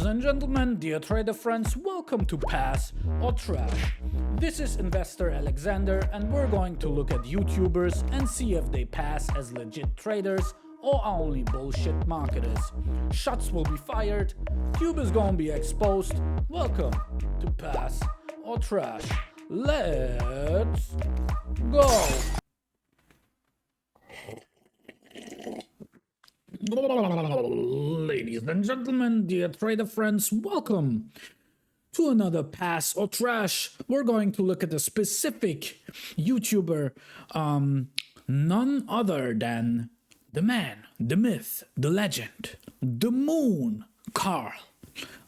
and gentlemen, dear trader friends, welcome to Pass or Trash. This is investor Aleksander, and we're going to look at YouTubers and see if they pass as legit traders or are only bullshit marketers. Shots will be fired, Cube is gonna be exposed. Welcome to Pass or Trash. Let's go! Ladies and gentlemen, dear trader friends, welcome to another Pass or Trash. We're going to look at a specific YouTuber, none other than the man, the myth, the legend, the Moon Carl.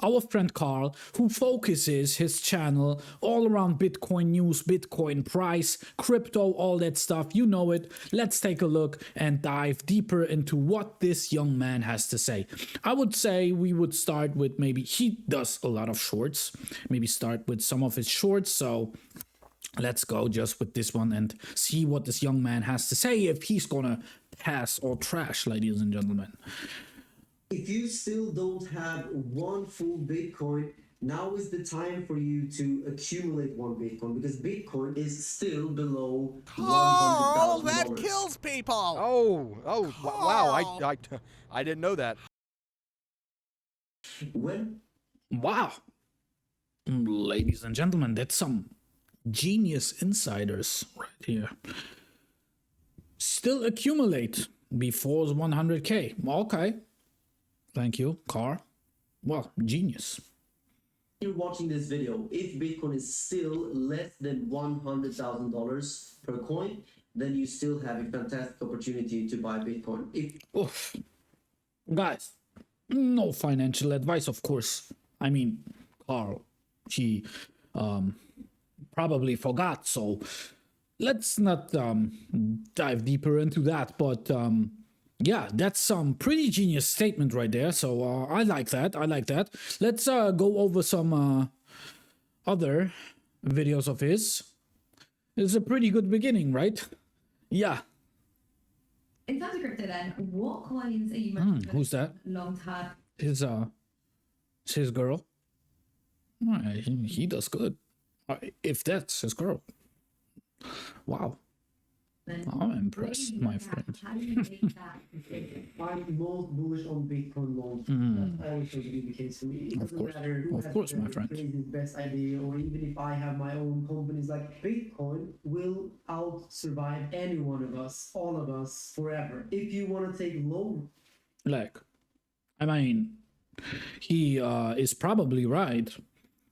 Our friend Carl, who focuses his channel all around Bitcoin news, Bitcoin price, crypto, all that stuff, you know it. Let's take a look and dive deeper into what this young man has to say. I would say we would start with maybe he does a lot of shorts, maybe start with some of his shorts. So let's go just with this one and see what this young man has to say, if he's gonna pass or trash, ladies and gentlemen. If you still don't have one full Bitcoin, now is the time for you to accumulate one Bitcoin, because Bitcoin is still below Carl, $100,000. that kills people. Wow! I didn't know that. When? Wow. Ladies and gentlemen, that's some genius insiders right here. Still accumulate before 100K. Okay. Thank you, Carl. Well, genius. You're watching this video, if Bitcoin is still less than $100,000 per coin, then you still have a fantastic opportunity to buy Bitcoin. Oof. Guys, no financial advice, of course. I mean, Carl, he probably forgot, so let's not dive deeper into that, but yeah, that's some pretty genius statement right there. So I like that. Let's go over some other videos of his. It's a pretty good beginning, right? Yeah. In terms of crypto then, what coins are you most Who's that? long term? His girl. He does good. If that's his girl. Wow. I'm impressed, my friend. How do you make that decision? I'm most bullish on Bitcoin long term. That's always going to be the case for me. It doesn't matter who has my friend. the best idea, or even if I have my own companies, like Bitcoin will out-survive any one of us, all of us, forever. If you want to take low... Like, I mean, he is probably right.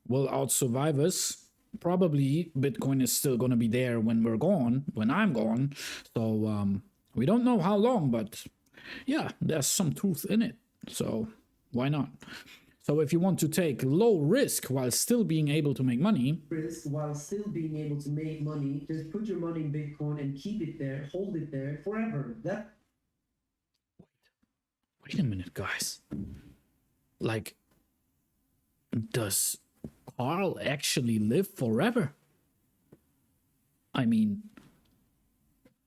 Will out-survive us. Probably Bitcoin is still going to be there when we're gone, when I'm gone. So we don't know how long, but yeah, there's some truth in it. So why not? So if you want to take low risk while still being able to make money, just put your money in Bitcoin and keep it there, hold it there forever. Wait a minute, guys. Like, does Carl actually live forever? I mean,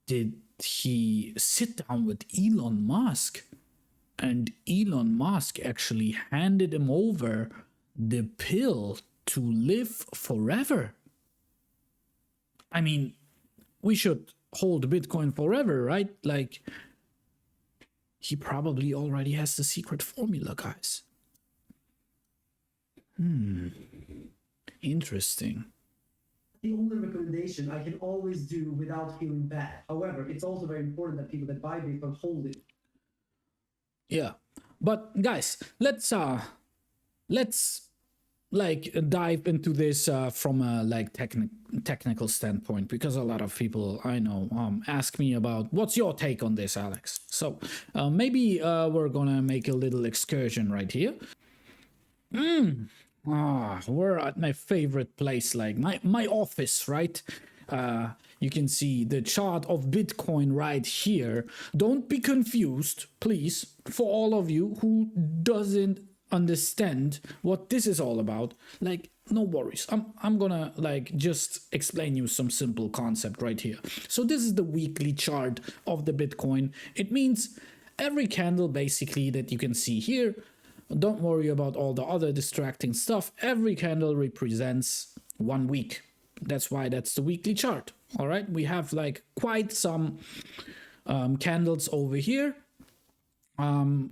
did he sit down with Elon Musk and Elon Musk actually handed him over the pill to live forever? I mean, we should hold Bitcoin forever, right? Like, he probably already has the secret formula, guys. Interesting. The only recommendation I can always do without feeling bad. However, it's also very important that people that buy Bitcoin hold it. Yeah, but guys, let's like dive into this from a like technical standpoint, because a lot of people I know ask me about what's your take on this, Alex. So maybe we're gonna make a little excursion right here. We're at my favorite place, like my office, right? You can see the chart of Bitcoin right here. Don't be confused, please, for all of you who doesn't understand what this is all about. Like, no worries. I'm gonna like just explain you some simple concept right here. So this is the weekly chart of the Bitcoin. It means every candle basically that you can see here don't worry about all the other distracting stuff. Every candle represents 1 week. That's why that's the weekly chart. All right, we have like quite some candles over here.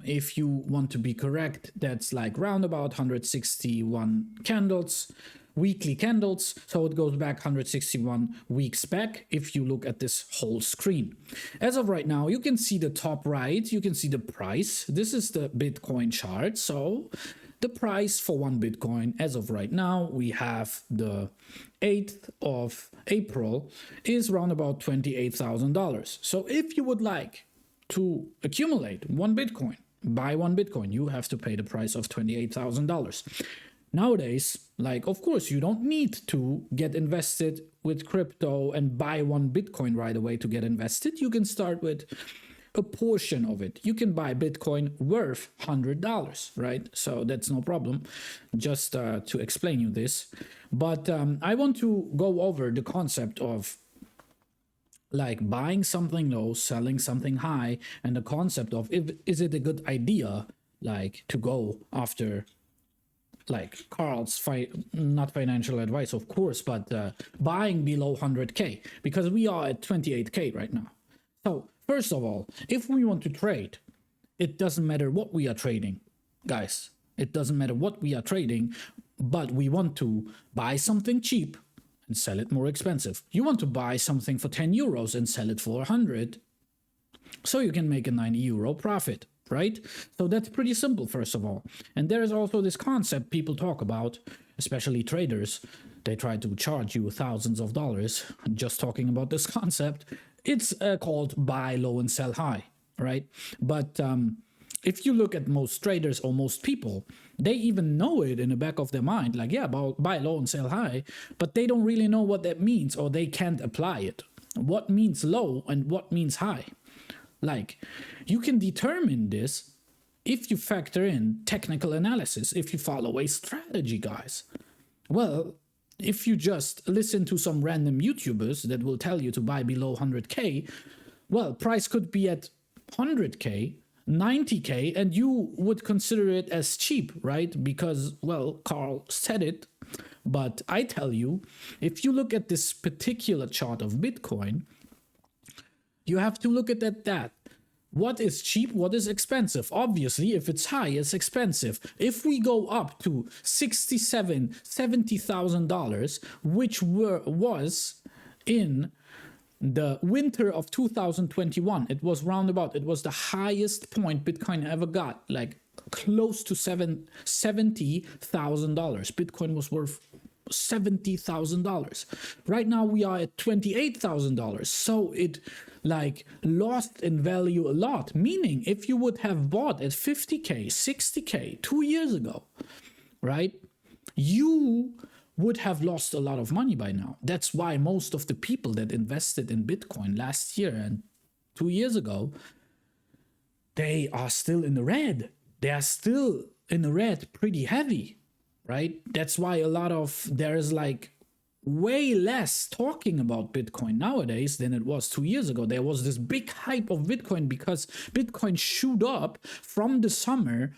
If you want to be correct, that's like round about 161 candles, weekly candles. So it goes back 161 weeks back if you look at this whole screen. As of right now, you can see the top right, you can see the price. This is the Bitcoin chart. So the price for 1 Bitcoin as of right now, we have the 8th of April is around about $28,000. So if you would like to accumulate 1 Bitcoin, buy 1 Bitcoin, you have to pay the price of $28,000. Nowadays, like, of course, you don't need to get invested with crypto and buy 1 Bitcoin right away to get invested. You can start with a portion of it. You can buy Bitcoin worth $100, right? So that's no problem, just to explain you this. But I want to go over the concept of like buying something low, selling something high, and the concept of is it a good idea like to go after like Carl's not financial advice, of course, but buying below 100K, because we are at 28K right now. So first of all, if we want to trade, it doesn't matter what we are trading, guys. It doesn't matter what we are trading, but we want to buy something cheap and sell it more expensive. You want to buy something for 10 euros and sell it for 100, so you can make a 90 euro profit, right? So that's pretty simple, first of all. And there is also this concept people talk about, especially traders. They try to charge you thousands of dollars just talking about this concept. It's called buy low and sell high, right? But if you look at most traders or most people, they even know it in the back of their mind, like, yeah, buy low and sell high, but they don't really know what that means, or they can't apply it. What means low and what means high? Like, you can determine this if you factor in technical analysis, if you follow a strategy, guys. Well, if you just listen to some random YouTubers that will tell you to buy below 100K, well, price could be at 100K, 90K, and you would consider it as cheap, right? Because, well, Carl said it. But I tell you, if you look at this particular chart of Bitcoin, you have to look at that. What is cheap? What is expensive? Obviously, if it's high, it's expensive. If we go up to $67,000, $70,000, which was in the winter of 2021, it was roundabout. It was the highest point Bitcoin ever got, like close to $70,000. Bitcoin was worth $70,000. Right now we are at $28,000. So it like lost in value a lot. Meaning, if you would have bought at 50K, 60K 2 years ago, right, you would have lost a lot of money by now. That's why most of the people that invested in Bitcoin last year and 2 years ago, they are still in the red. They are still in the red pretty heavy, right? That's why there's like way less talking about Bitcoin nowadays than it was 2 years ago. There was this big hype of Bitcoin because Bitcoin shoot up from the summer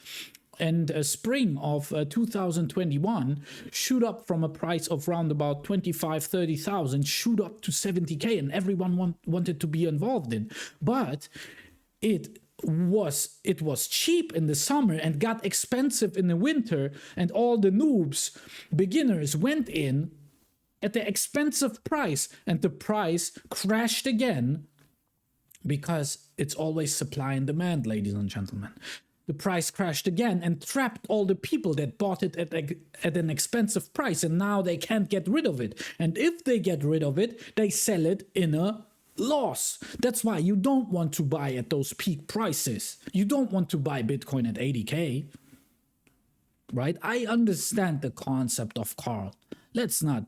and spring of 2021, shoot up from a price of around about 30,000, shoot up to 70K, and everyone wanted to be involved in. But it was cheap in the summer and got expensive in the winter, and all the noobs, beginners, went in at the expensive price, and the price crashed again, because it's always supply and demand, ladies and gentlemen. The price crashed again and trapped all the people that bought it at an expensive price, and now they can't get rid of it. And if they get rid of it, they sell it in a loss. That's why you don't want to buy at those peak prices. You don't want to buy Bitcoin at 80K, right? I understand the concept of Carl. Let's not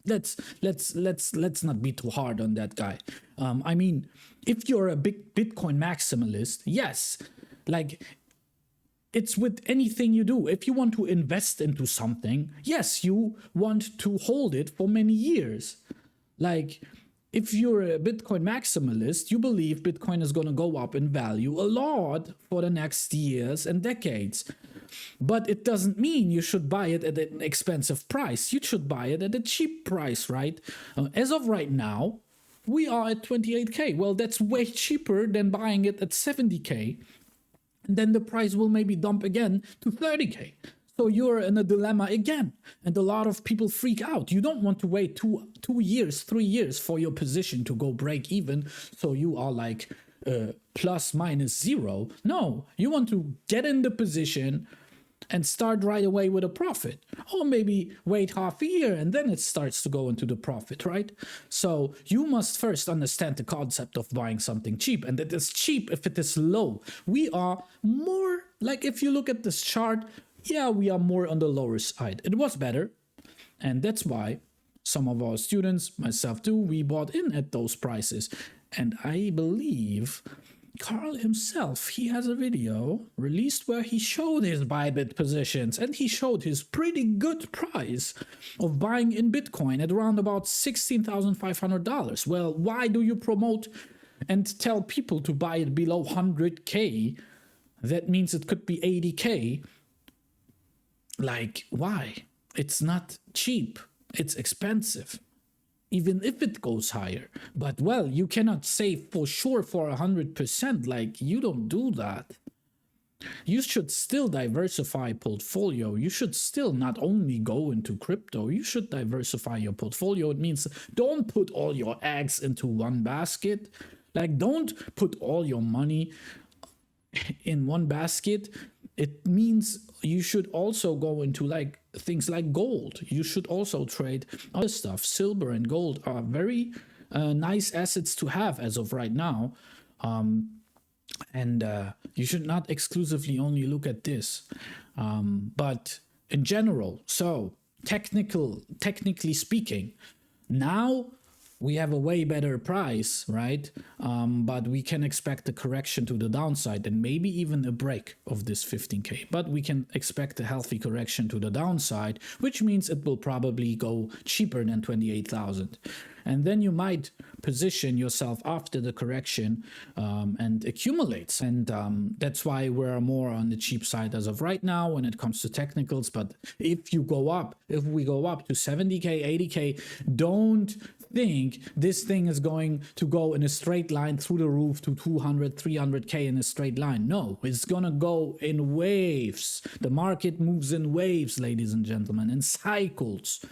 be too hard on that guy. I mean, if you're a big Bitcoin maximalist, yes, like, it's with anything you do. If you want to invest into something, yes, you want to hold it for many years. Like, if you're a Bitcoin maximalist, you believe Bitcoin is going to go up in value a lot for the next years and decades. But it doesn't mean you should buy it at an expensive price. You should buy it at a cheap price, right? As of right now, we are at 28K. Well, that's way cheaper than buying it at 70K. And then the price will maybe dump again to 30K. So you're in a dilemma again. And a lot of people freak out. You don't want to wait 2 years, 3 years for your position to go break even. So you are like plus minus zero. No, you want to get in the position and start right away with a profit, or maybe wait half a year and then it starts to go into the profit, right? So you must first understand the concept of buying something cheap, and it is cheap if it is low. We are more like, if you look at this chart, yeah, we are more on the lower side. It was better, and that's why some of our students, myself too, we bought in at those prices. And I believe Carl himself, he has a video released where he showed his Bybit positions, and he showed his pretty good price of buying in Bitcoin at around about $16,500. Well, why do you promote and tell people to buy it below 100K? That means it could be 80K. Like, why? It's not cheap. It's expensive. Even if it goes higher. But, well, you cannot say for sure for 100%. Like, you don't do that. You should still diversify portfolio. You should still not only go into crypto. You should diversify your portfolio. It means don't put all your eggs into one basket. Like, don't put all your money in one basket. It means you should also go into like things like gold. You should also trade other stuff. Silver and gold are very nice assets to have as of right now. And you should not exclusively only look at this. But in general, so technically speaking, now we have a way better price, right? But we can expect a correction to the downside and maybe even a break of this 15K. But we can expect a healthy correction to the downside, which means it will probably go cheaper than 28,000. And then you might position yourself after the correction and accumulate. And that's why we're more on the cheap side as of right now when it comes to technicals. But if we go up to 70K, 80K, don't think this thing is going to go in a straight line through the roof to 200, 300K in a straight line. No, it's gonna go in waves. The market moves in waves, ladies and gentlemen, in cycles.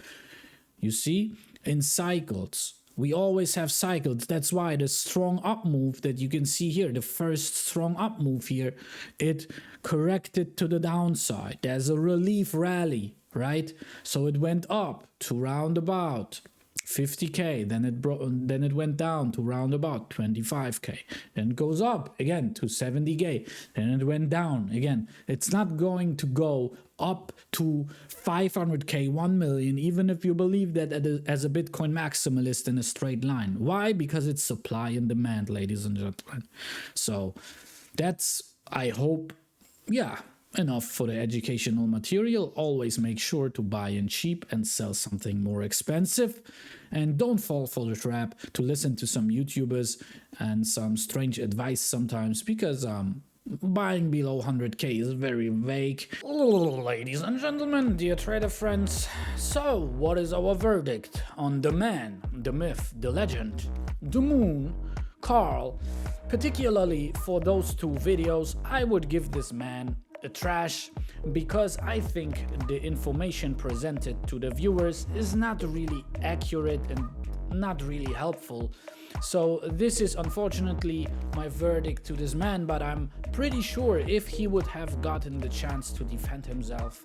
You see, in cycles. We always have cycles. That's why the strong up move that you can see here, the first strong up move here, it corrected to the downside. There's a relief rally, right? So it went up to round about 50K, then it went down to round about 25K, then it goes up again to 70K, then it went down again. It's not going to go up to 500K, 1 million, even if you believe that as a Bitcoin maximalist in a straight line. Why? Because it's supply and demand, ladies and gentlemen. So that's, I hope, yeah, enough for the educational material. Always make sure to buy in cheap and sell something more expensive. And don't fall for the trap to listen to some YouTubers and some strange advice sometimes, because buying below 100K is very vague. Ladies and gentlemen, dear trader friends, so what is our verdict on the man, the myth, the legend, the Moon Carl? Particularly for those two videos, I would give this man a trash, because I think the information presented to the viewers is not really accurate and not really helpful. So this is unfortunately my verdict to this man, but I'm pretty sure if he would have gotten the chance to defend himself,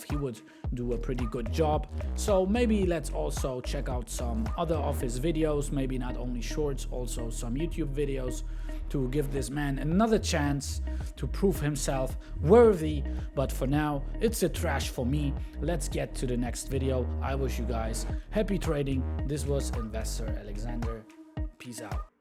he would do a pretty good job. So maybe let's also check out some other of his videos, maybe not only shorts, also some YouTube videos, to give this man another chance to prove himself worthy. But for now, it's a trash for me. Let's get to the next video. I wish you guys happy trading. This was Investor Alexander. Peace out.